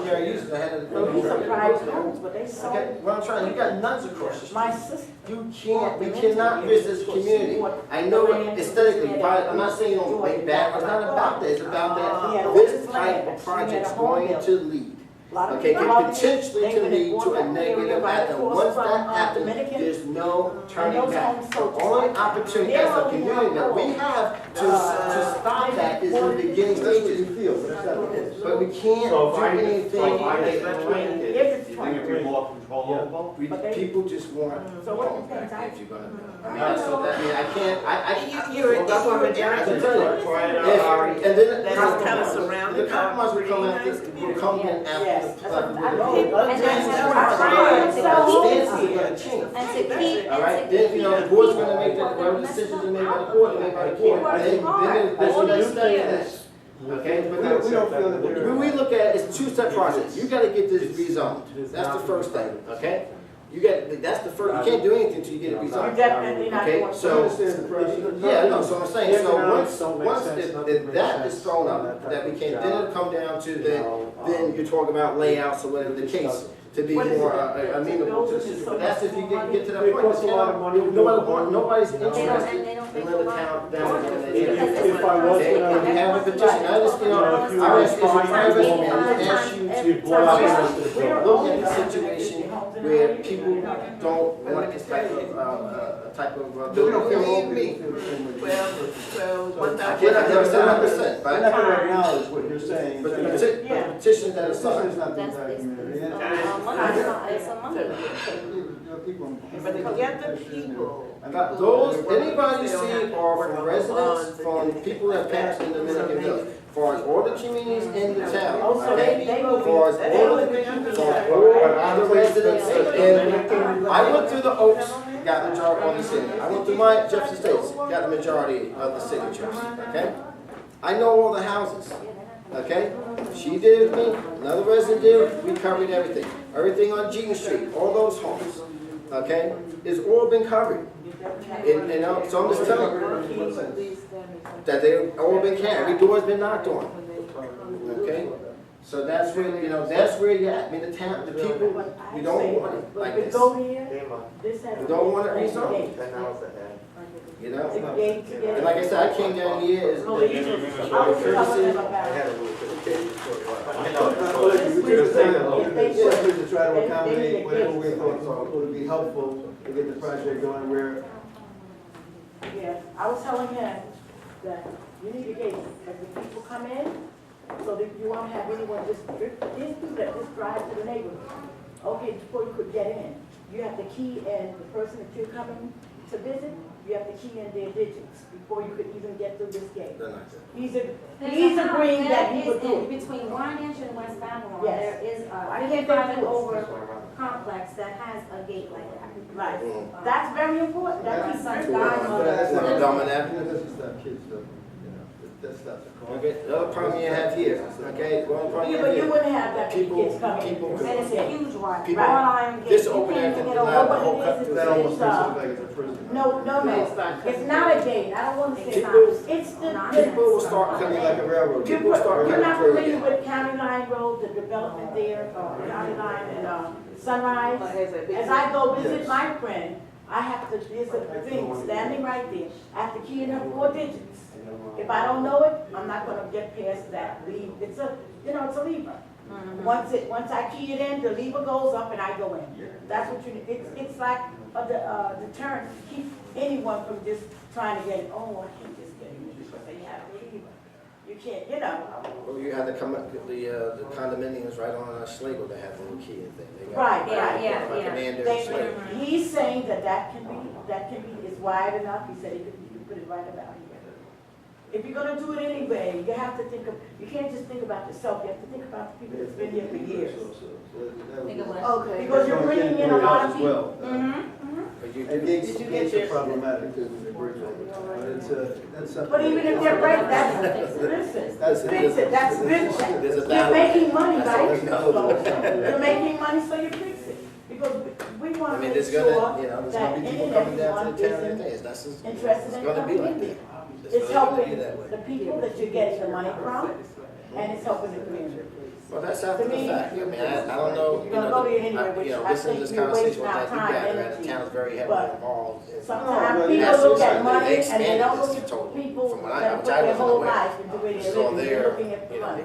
primary users ahead of the. These are private homes, but they Okay, sold. well, I'm trying, you got nuns across the street. My sister. You can't, we cannot miss this community. I know it aesthetically, but I'm not saying you don't make bad, it's not about that, it's about that this type of project's going to lead. Okay, can potentially to lead to a negative outcome. Once that happens, there's no turning back. The only opportunity as a community that we have to stop that is in the beginning stages. But we can't do anything. You think it'd be more controllable? People just want. So what depends, If you're gonna. I mean, so that, I mean, I can't, That's what we're trying to do. and then. That's kind of surrounded The compromise will come after, will come in after. Yes, the that's what I fact. know. And that's what The stances are gonna change. And to keep, All right, then, you know, the board's gonna make that, whatever decisions are made by the board, are made by the board, then there's a next step in this. Okay, but We don't feel that we're. when we look at it, it's a two-step process. You gotta get this rezoned. That's the first thing, okay? You get, that's the first, you can't do anything until you get it You're rezoned. definitely not Okay, going to. so- Understand the process. Yeah, no, so I'm saying, so Economics don't make once sense, if nothing makes that sense is thrown on up, that that we type can, of then job. it'll come down to You then, know, then you're talking about layouts or whatever the case, to be What is more it? amenable to this. But that's if you get to that It point, costs a lot of money. nobody's they don't, interested and they don't in make a letting the lot. town down. If I was Okay, gonna. and you have a petition, I just, you know, I ask, is a private, and ask you to blow out the rest of the We're building. look only at the gonna situation do homes in where Albany. people don't want this type of, We don't feel Believe open. me. Well, one I can't, I never said 100%, They're but, not gonna acknowledge what you're saying. but the The petition that is petition is signed. not the That's, entire it's, community. it's, And- it's a money. But to get the people. About those, anybody you see are from residents, from people that passed in the Dominican Village, far as all the communities in the town, Oh, so okay? they will Far as all of the people, all the residents, and I went through the Oaks, got the majority on the city. I went through my Jefferson Estates, got the majority of the signatures, okay? I know all the houses, okay? She did it with me, another resident did it, we covered everything. Everything on Jean Street, all those homes, okay? It's all been covered. And so I'm just telling you that they've all been carried, every door's been knocked on, okay? So that's where, you know, that's where you're at. I mean, the town, the people, we don't want it like But this. go here, this has. We don't want it rezoned. Gate. You know? It's a gate to get And it. like I said, I came down here as I was telling them about it. To try to accommodate whatever we thought would be helpful to get the project going where. Yeah, I was telling him that you need a gate, because the people come in, so that you won't have anyone just, these people that just drive to the neighborhood. Okay, before you could get in, you have to key in, the person that you're coming to visit, you have to key in their digits before you could even get through this gate. They're not there. He's agreeing that he would do it. Between Warren and West Babylon, Yes. there is Why a can't they 55 and do it? over complex that has a gate like that. Right, that's very important, that's My son's Well, godmother. that's not lives Belmont there. Avenue. Doesn't stop kids though, you know, that stops the car. Okay, the other problem you have here, okay, one problem you Yeah, but have you here. wouldn't have that many People- kids coming in. people- And it's a huge one. People- Wrought iron gate. This You open can't air even thing get is over not the it. whole cut through. That almost makes it look like it's a prison. No, it's not a gate, I don't want to say People- that. It's the, People will start Coming coming like a railroad. People start you're cutting not through familiar again. with County Line Road, the development there, County Line and Sunrise? As I go visit Yes. my friend, I have to, there's a thing standing right there, I have to key in her 4 digits. If I don't know it, I'm not gonna get past that leave, it's a, it's a lever. Once I key it in, the lever goes up and I go in. That's what you, it's like a deterrent to keep anyone from just trying to get it, oh, I can't just get in because they have a lever. You can't, Well, you had to come up, the condominiums right on Schlegel that have the little key and thing. They got- Right, Yeah, right. yeah, Like a yeah. man there in Schlegel. He's saying that can be, is wide enough, he said you could put it right about here. If you're gonna do it anyway, you have to think of, you can't just think about yourself, you have to think about the people that's been here for years. Think of what? Okay. Because you're bringing in a lot of people. Well. But you And do- gates are problematic because of the bridge over it. But it's that's something. But even if they're break, listen, That's fix it, that's business. There's a You're battle. making money, That's all right? we know. So, you're making money, so you fix it. Because we I wanna mean, make there's sure gonna, there's that gonna be any people and coming down everyone to the town and isn't things. That's just, interested it's in gonna be coming like in that. there. It's gonna helping be that way. the people that you're getting the money from, and it's helping the community. Well, that's after To the me, fact. I mean, I don't know, you're gonna go there anyway, which I listen to think this you're conversation, wasting what our that you time, gather, the energy. town's very heavily But involved. in- Sometimes No, people that's look just at like money they and they don't expanded look this at total people from what that I- put which I their wasn't whole aware. life into where So they're living, they're, they're looking at the you know, money.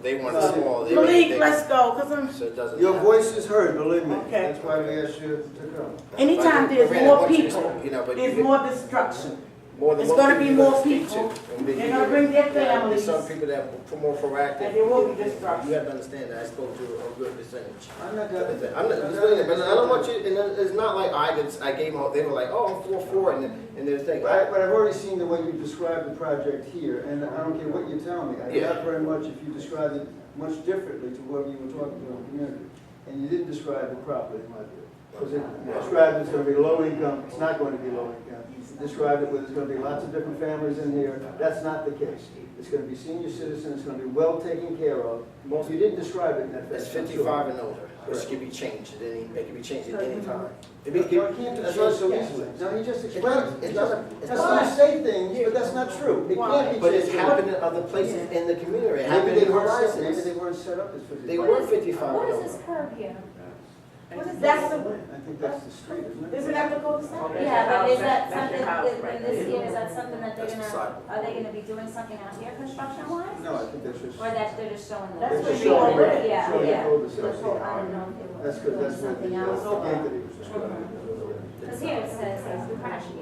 They want it small. Malik, let's go, cause I'm, So it doesn't. Your matter. voice is heard, believe me. Okay. That's why we asked you to come. anytime But there's Miranda, more I want you to- people, you know, but there's you- more destruction. more than It's most gonna be people more that speak people. to. And They're gonna bring their there's families. some people that are more proactive. And there will be You destruction. have to understand that I spoke to a good percentage. I'm not gonna. I'm not, but I don't want you, and it's not like I gave them, they were like, oh, I'm 4-4, and they're thinking, But I've already seen the way you described the project here, and I don't care what you tell me. I Yeah. doubt very much if you described it much differently to whoever you were talking to in the community. And you didn't describe it properly, in my view. Because you described it's gonna be low income, it's not going to be low income. You described it with there's gonna be lots of different families in here, that's not the case. It's gonna be senior citizens, it's gonna be well taken care of. You didn't describe it in that it's fashion. 55 and older, which can be changed at any, it can be changed at any time. It You be- can't do that's it not- so easily. No, he just It's explained not, it. it's not, it's That's not, why you say things, but that's not true. It can't be but it's changed. happened in other places in the community, it happened Maybe in they weren't set, maybe Horizons. they weren't set up as 55. They were 55 What and is older. this curve here? What is That's this? the, I think that's the street, isn't it? isn't that the cul-de-sac? Yeah, but is that That's something, your house in right this there. year, is that something that they're That's the gonna, sidewalk. are they gonna be doing something out here construction wise? No, I think that's just. Or that they're just showing the. That's They're what just we showing already- you- Yeah, showing you yeah. cul-de-sac. I don't know if they were That's good, doing that's what something the else. game that he was describing. Cause here it says it's crashing.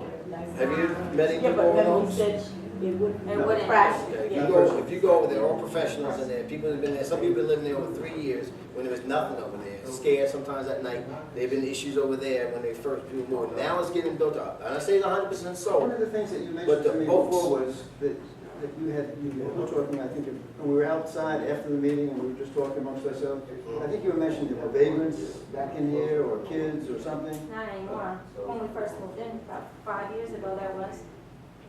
Have you met any Yeah, people but on then those? he said it wouldn't It wouldn't. crash. Yeah, Yeah. if you go over there, all professionals in there, people have been there, some people have been living there over 3 years when there was nothing over there. Scared sometimes at night. There've been issues over there when they first people moved. Now it's getting built up. And I say it's 100% One sold. of the things that you But mentioned the to me boats- before was that you were talking, I think, when we were outside after the meeting and we were just talking amongst ourselves, I think you were mentioning there were vagrants back in here or kids or something. Not anymore. When we first moved in, about 5 years ago, there was.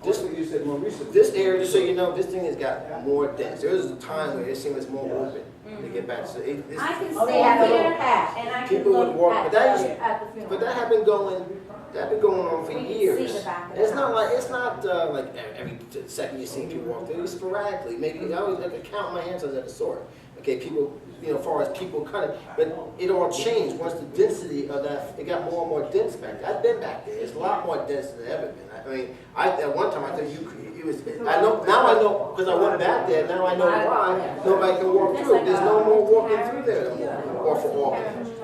This what you said more recently. This area, just so you know, this thing has got more dense. There was a time where this thing was more open to get back. So it's, I can Oh, they stay have a here little path. and I can People would look walk, at but that is- the funeral. but that had been going on for We can see years. the back of the It's not house. like, it's not like every second you see people walk there. It's sporadically. Maybe I could count my hands, I was at the store. Okay, people, you know, as far as people kind of, but it all changed once the density of that, it got more and more dense back there. I've been back there. It's a lot more dense than it ever been. I mean, at one time I thought it was, I know, now I know, because I went back there, now I know why nobody can walk through. There's no more walking through there no more, or for all.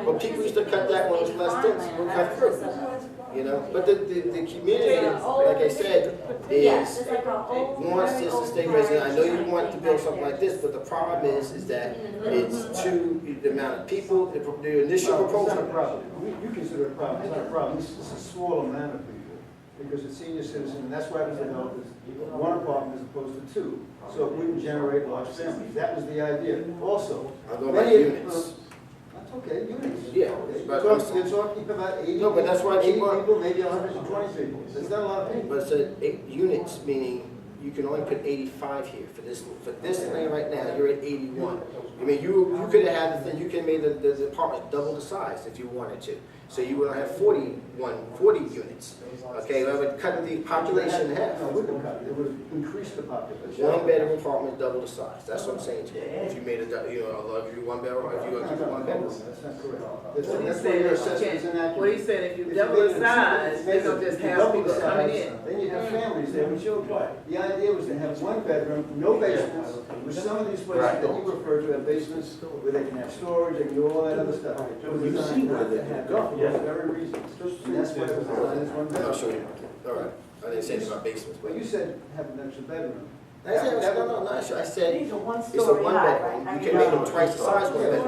But people used to cut that when it was less dense, we'll cut through. You know, but the community, like I said, Yes, is, it's like an old. wants very this to old stay resident. I know you want to build back something there. like this, but the problem is that it's too, the amount of people, the initial No, it's not a proposal. problem. You consider it a problem, it's not a problem. It's a small amount of people, because it's senior citizen, and that's why it was developed as one apartment as opposed to two. So it wouldn't generate large families. That was the idea. Also, I'm going by many of- units. That's okay, units. Yeah, Okay. but- You're talking about 80. No, but that's why I keep 80 on- people, maybe 120 people. That's not a lot of people. But it's 8 units, meaning you can only put 85 here. For this thing right now, you're at 81. I mean, you could have had the thing, you could have made the apartment double the size if you wanted to. So you would have 40 units. Okay, that would cut the population in half. No, it wouldn't cut it. It would increase the population. One bedroom apartment, double the size. That's what I'm saying to you. If you made a luxury one bedroom, if you're gonna keep it one bedroom. That's not correct. What he That's why said your is you assessment's can't, inaccurate. what he said, if you If double make the it size, two- they're gonna if just you have double people the coming size, in. Then you have families there with children. The idea was to have one bedroom, no basements, with some of these places that you refer to have basements where they can have storage, they can do all that other stuff. It was designed not to have that for those very reasons. And that's why it was designed as one I'll show bedroom. you. All right. I didn't say anything about basements, but. Well, you said have an extra bedroom. I said, no, I said, These are one it's a story one high, bedroom. right? You can make them twice the size one bedroom.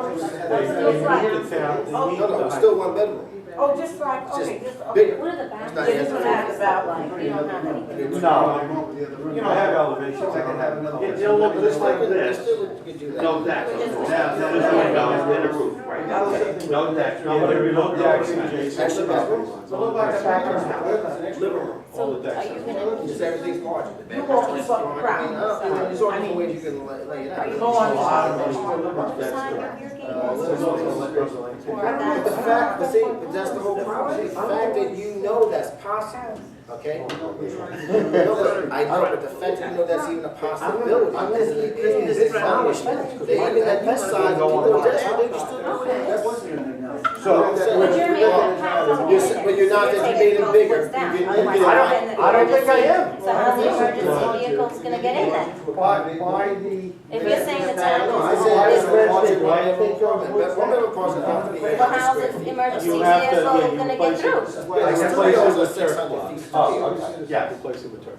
Oh, No, it's still one bedroom. oh, just like, It's just okay, just, bigger. okay. What are the It's not bathrooms? Yeah, this one has about like, We don't have any. You don't have elevations. I can have another. It'll look just like this. You could do that. No decks. We're just- Now, there's no windows and a roof, right? No decks, no decks. Extra bedrooms. So look like a background house. Living room. All the decks. Are you gonna, Just everything's larger. The You bedroom's won't keep just up the larger. crowd. There's all different ways you can lay it out. Go on. other side of your gate? But the fact, but see, but that's the whole problem. The fact that you know that's possible okay? No, but I know, but the fact that you know that's even a possibility is an acknowledgement. They even had this side, people, that's how they used to do it. That wasn't an announcement. So, But you're making a path on You're s- but you're not that you made them bigger. You get- I don't think I am. So how's the emergency vehicles gonna get in then? By the. If you're saying the town No, I is, say that's well, a positive, I think, but one of the positive have to be 800 how's square the feet. emergency You have to, vehicle yeah, you gonna get replace it. through? Yeah, it's I still replace it goes with to turf. 600 feet. Oh, okay, yeah, replace it with turf.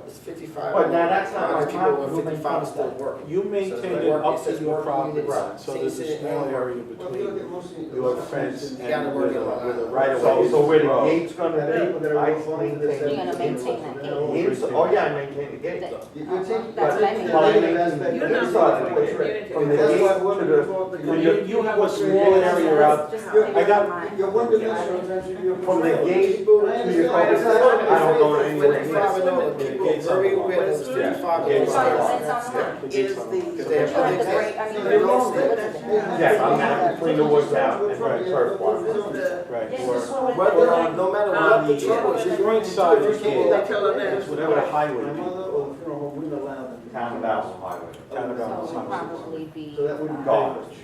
It's 55. But now that's not There's my people problem. with 55 still working. You So maintain it's it working, up it says to your working property, units. so there's a small area Well, we look between at mostly. your fence You gotta and work with it out. a right of way. So where the gate's gonna People that be, are I going to maintain. this- You're gonna maintain that gate. Inside, oh yeah, I maintain the gate. You're taking. That's what I mean. Well, I You're maintain not the going inside of the to gate. From the That's gate why to one of the, You have a small area out, I got- You're one dimensional, essentially, you're. from the gate People, to your cul-de-sac, I don't go anywhere near. 55 and over, people very well, it's 55 and It's on the over. fence on the line. the gate's on the. Because they have You have other to break, things. I mean, They you're don't wrong, stay. but it's a- Yeah, I'm gonna have to clean the woods out and put turf water. Right, This or is what But we're no matter what the trouble is, you're going to do inside it. the You can't gate, kill it. it's whatever highway, My mother or the funeral home wouldn't allow them. Town of Allen Highway. town of So Allen's it'll house. probably be. So that wouldn't. Garbage.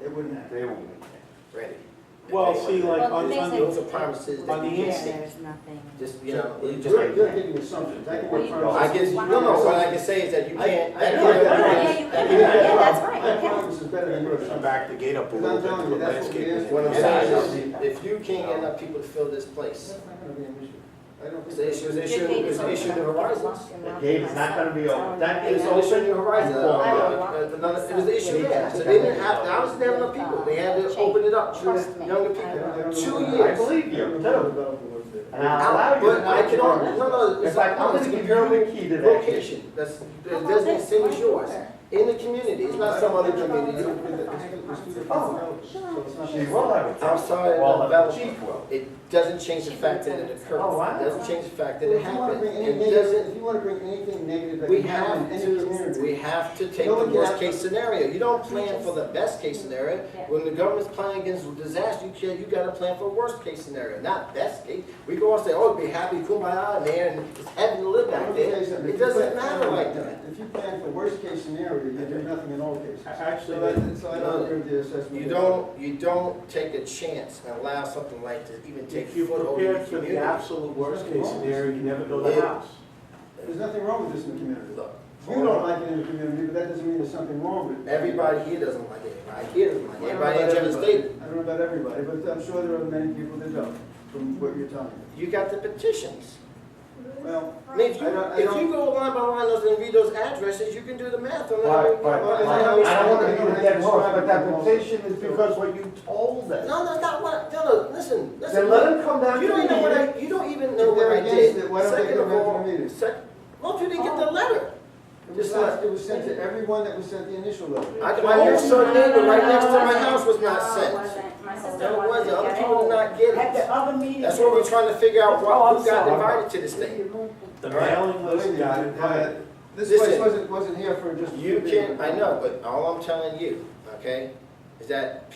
It wouldn't happen. They will maintain. Ready. Well, see, like, Well, on, the on thing the, Those are promises on that the you can't inside. see. There's nothing. Just, you know, you just. You're getting assumptions. I can Well, make you- promises. I guess, no, what I can say is that you can't. I Yeah, can't- you can, yeah, that's right, My you can. promise is better than yours. Come back the gate up a Because little I'm bit, telling you, put that's what we landscape. asked. What I'm Yeah, saying I is, if you can't get enough people to fill this place, It's not gonna be an issue. I don't it's think. the issue, it's the issue, it's the issue of the horizons. The gate is not gonna be open. That It's is the issue open. of the horizon. It was the issue, yeah. So they didn't have, now it's never enough people. They had to open it up to Trust me. younger I people. don't know. 2 I years. believe you, too. And I'll Out, allow you. but I can only, no, In it's fact, I'm like, it's gonna a give you the comparable key to that gate. location. That's, there's the same as yours. In the community, it's not some other community. She will have it. Outside Well, of the development. chief will. It doesn't change the fact that it occurred. Oh, wow. It doesn't change the fact that If it you wanna happened. bring any It negative, doesn't, if you wanna bring anything negative that we can happen have in any to, community. we have to take No the one can worst have case scenario. You don't plan for the best case scenario. Yeah. When the government's planning against disaster, you gotta plan for worst case scenario, not best case. We go and say, oh, be happy, kumbaya, man, and it's heaven to live back there. It doesn't matter like that. If you plan for worst case scenario, you do nothing in all cases. Actually, So I don't agree with the assessment. You don't take a chance and allow something like to even take if you foot over prepare your for the community. absolute worst case scenario, you never build a house. There's nothing wrong with this in the community. Look, You don't like it in the community, but that doesn't mean there's something wrong with it. everybody here doesn't like it. Everybody here doesn't like it. I don't know Everybody in about Jefferson everybody. State. I don't know about everybody, but I'm sure there are many people that don't, from what you're telling me. You got the petitions. Well, I mean, if you, I don't- if you go line by line and read those addresses, you can do the math on But, that. I don't wanna be the dead horse, but that petition is because what you told us. No, that's not what, no, listen. Then let him come down to You the don't know what meeting. you don't even know If what they're I against did. it, why don't they Second come of down to all, the meeting? most people didn't get the letter. It was sent to everyone that was sent the initial letter. My next door neighbor right next to my house was not No, it sent. wasn't. My sister No, it wanted wasn't. to Other get people did it. not get At the it. other meeting. That's what we're trying to figure out, Oh, I'm who got sorry. invited to this thing. The All right. mailing list got invited. This Listen. place wasn't here for just. You can, I know, but all I'm telling you, okay, is that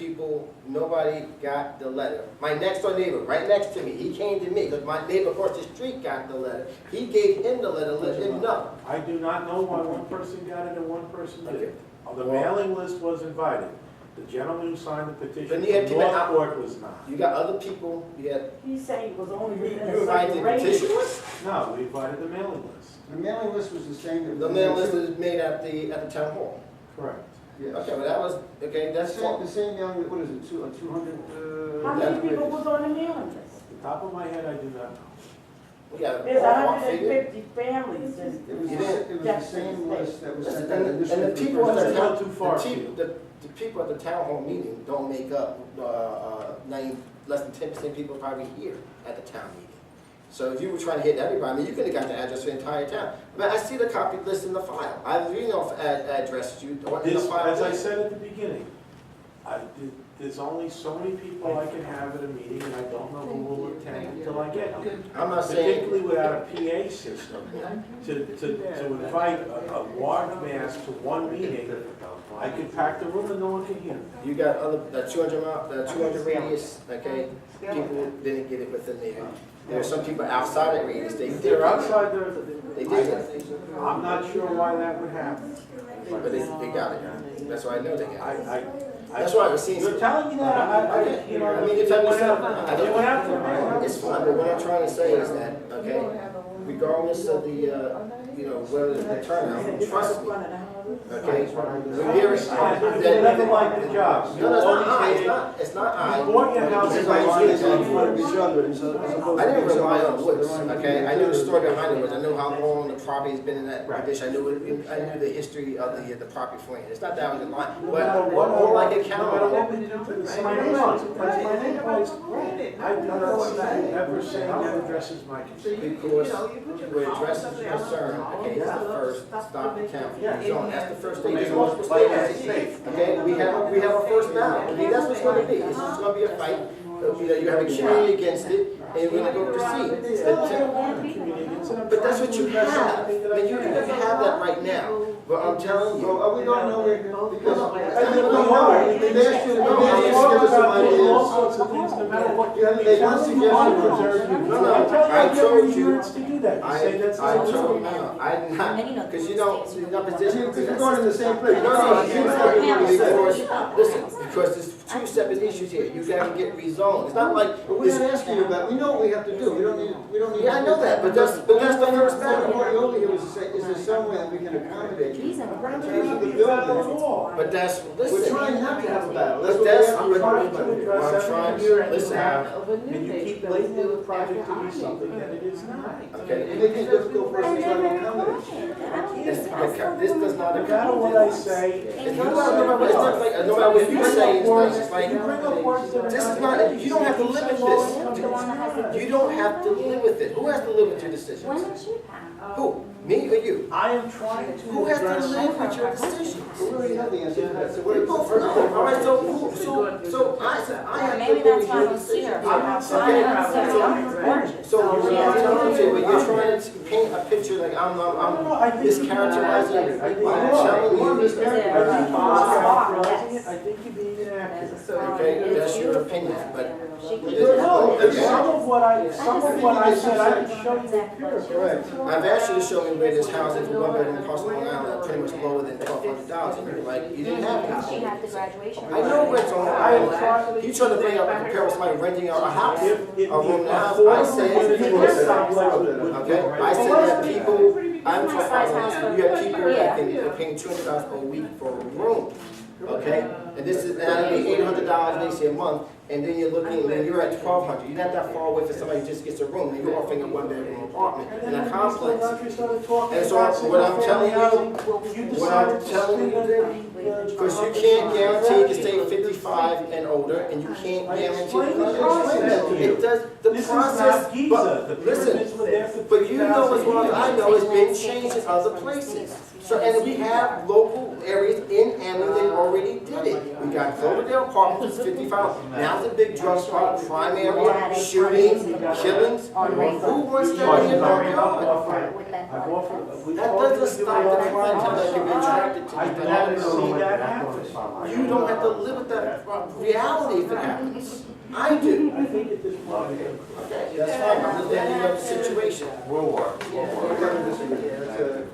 nobody got the letter. My next door neighbor, right next to me, he came to me, because my neighbor across the street got the letter. He gave him the letter, let him know. I do not know why one person got it and one person Okay. didn't. The mailing list was invited. The gentleman who signed the petition But you have to- from Northport was not. You got other people, you got, He said he was only reading you a invited certain the rate. petitioners? No, we invited the mailing list. The mailing list was the same. that was- The mail list is made at the town hall. Correct. Yes. Okay, well, that was, okay, that's The all. same mailing, what is it, 200? How many people was on the mailing list? Off the top of my head, I do not know. We got There's a ballpark figure. 150 families in It was, You the- didn't- it was the same list that was Listen, sent out and initially. the people at the That's town, not too far, the people at the town hall meeting don't make up, less than 10% people probably here at the town meeting. So if you were trying to hit everybody, I mean, you could have got the address for the entire town. But I see the copy list in the file. I was reading off addresses you, or in the This, file. as I said at the beginning, there's only so many people I can have at a meeting, and I don't know who will attend until I get here. I'm not saying, Particularly without a PA system, to invite a large mass to one meeting, I could pack the room and no one can hear me. you got other, the 200 radius, okay? People didn't get it within there. There are some people outside that radius, they If did they're that. outside, They did that. I'm not sure why that would happen. But they got it. That's why I know they got it. That's I, why I was seeing. you're telling me that, you know. I mean, you're telling me something. I They went out don't, there. it's fine, but what I'm trying to say is that, okay, regardless of the, you know, whether the turnout, trust me, okay? We're here, You never liked the job. No, it's not I, it's not I. You bought your house It's in like Lagoon. you want to be younger, so as opposed I to didn't being rely somebody on woods, else. okay? I knew the story behind the woods. I knew how long the property has been in that condition. I knew the history of the property for it. It's not that I was in line, but all I can count No matter what on. we do to the sign, that's my name plates. I do not see you ever saying that addresses my concern. Because we're addressing the concern, okay, that's the first stop the count for the zone. That's the first thing. There's multiple stages. Okay, we have a first ballot. I mean, that's what's gonna be. It's just gonna be a fight. You know, you have a community against it, and we're gonna go proceed. But that's what you have. I mean, you can have that right now. But I'm telling Well, you, are we going nowhere? Because I I think don't we know. are. They asked you, No, they I asked you to talk give us some about doing all ideas. sorts of things, no matter what. You haven't made one I suggestion. preserve you. No, I tell you, I I give told you you. words to do that. You say that's I not told true. you, I'm not, because you don't, you're not positioned. Because you're going in the same place. No, no, You know because, listen, because there's two separate issues here. You gotta get rezoned. It's not like, But we're not asking you about, we know what we have to do, we don't need. yeah, I know that, but that's the first The battle. point over here was to say, is there some way that we can accommodate you? These are In terms of the building. But that's, We're listen, trying not to have a battle, that's but what that's, we're but trying to what address I'm everything trying, here and listen, and you keep labeling the project to be something that it is not. okay? It makes it difficult for us to try to accommodate. This does not No matter what I say, It's not like, no matter what you say, it's like, you bring up words that are this is not. not, you don't have to live with this. You don't have to live with it. Who has to live with your decisions? When did she pass? Who? Me or you? I am trying to Who has to address. live with your decisions? We already have the answer to that, so what We is the both first know. All right, so I said, I have to Maybe live that's with why I your don't see her. decisions. I'm not saying Okay, that. so what I'm telling you, but you're trying to paint a picture like I'm mischaracterizing it. I'm telling you. I think you're being inaccurate. Okay, that's your opinion, but. No, some of what I said, I can show you the empirical. Correct. I've asked you to show me where this house is, one bedroom across Long Island, pretty much lower than $1,200. You're like, you didn't have She it. had the graduation. I know where it's on. I am trying. You trying to bring up a compare with somebody renting out a house, a If room in the house. I affordable said, units were someplace with- okay, I said that people, I'm talking, you have people that are paying $200 a week for a room. Okay, and this is, and I mean $800 they say a month, and then you're looking, and then you're at $1,200. You're not that far away for somebody who just gets a room, and you're offering a one-bedroom apartment in a complex. And so what I'm telling you, because you can't guarantee you can stay 55 and older, and you can't guarantee. It does, the This is process, not Giza. The but pyramids were there listen, for but you know as well as I know, it's 2,000 been changed in other places. So, and we have local areas in Albany that already did it. We got Cloverdale Apartments, 55, now it's a big drug spot, crime area, shootings, killings. Who wants that in their backyard? That doesn't stop the clientele that can be attracted to I these don't see developments. that happen. You don't have to live with that reality if it happens. I do. I think at this point, Okay, that's fine, I'm just letting you know the situation. We'll work. We're going to disagree.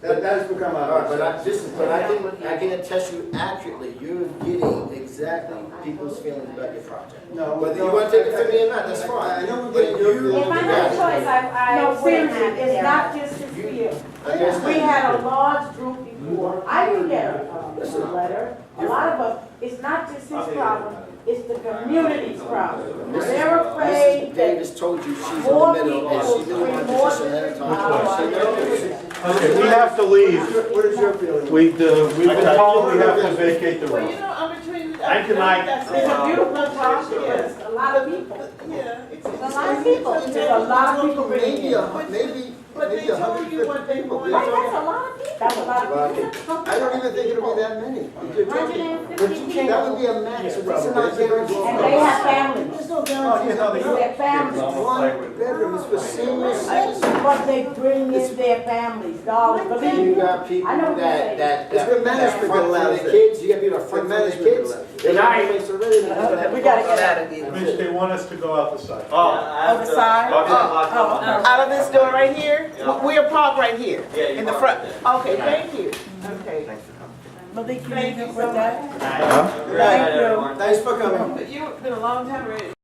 That has become All right, our. but I can attest you accurately, you're getting exactly people's feelings about your project. No. Whether you want to take it from me or not, that's fine. I know we're But getting your you- feelings. If I had a choice, I No, wouldn't seriously, have it it's there. not just his field. Okay. We had a large group before. I can get a letter. A lot of us, it's not just his problem, it's the community's problem. They're afraid Mrs. that Davis told you she's in the more middle, and people she knew bring my more position ahead of time. business She knows. Okay, we have to leave. What is your feeling? We've been told we have to vacate the Well, room. you know, I'm between. Thank you, Mike. it's a beautiful project, a lot of people. Yeah, it's A lot of people. There's a lot of people bringing Maybe, in. but they maybe told you what they 150 wanted. Right, that's a lot of people. That's a lot of Well, people. I don't even think it'll be that many. You're talking- 150 people. That would be a max Yeah, probably. not guaranteed. And they have families. There's no guarantee. Their families. One bedroom is for senior citizens. But they bring in their families, dollars, believe You me. got people I know what you're saying. that It's the management that front for allows the it. kids, you got people that front for the management kids. allows it. They got a place already. We gotta get out. Mitch, they want us to go out the side. On the side? Out of this door right here? We'll park right here, in the front. Okay, thank you. Okay. Malik, can you help with that? Thank you. Thanks for coming. You've been a long time ready.